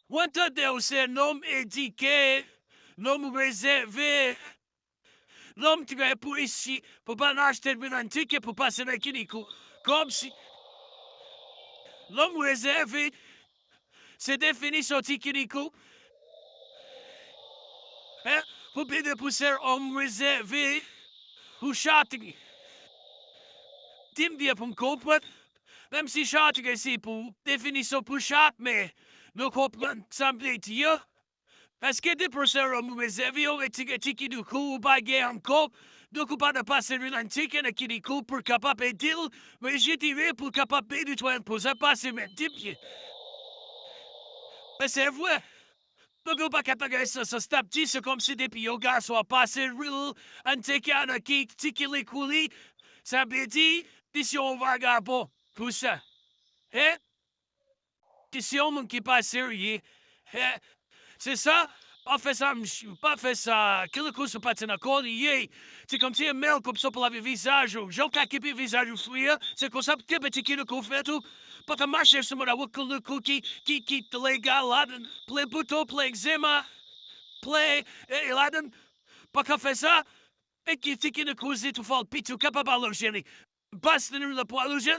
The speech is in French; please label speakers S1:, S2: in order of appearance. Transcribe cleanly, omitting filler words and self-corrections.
S1: Wanta deu ser nom étiquet, nom réservé, nom tiré pour ici, pour pas acheter une antique pour passer la kinikou. Comme si nom réservé, c'est défini sur tikinikou. Hein? Pour bien de pousser homme réservé, ou châtier. Tim dia pour me comprendre, même si châtier ici pour définition pour chaque, mais nous comprenons semble dire. Parce que des personnes ont réservé au tiki du coup, bagay ankò, du coup pas de passer une antique qui du coup pour capable de dire, mais j'ai tiré pour capable de nettoyer pour ça passer mes types. Mais c'est vrai. Donc pas capable ça stop dit c'est comme si depuis au gars soit passé real antieka qui tiki les coulis, ça veut dire, d'ici on va gabo, pour ça. Hein? D'ici on qui pas sérieux. Hein? C'est ça? Pas fait ça, pas fait ça. Quelle chose pas t'en accorder? C'est comme si un mail comme ça pour le visage. J'ai qu'à qui le visage fouiller. C'est comme ça que petit qui le fait tout. Pas de marcher sur mon awak le cookie qui te légal là. Play bouton, play egzema, play là. Pas qu'à faire ça. Et qui le cause tout fall pitou capable à l'alonje. Basta le poil alonje.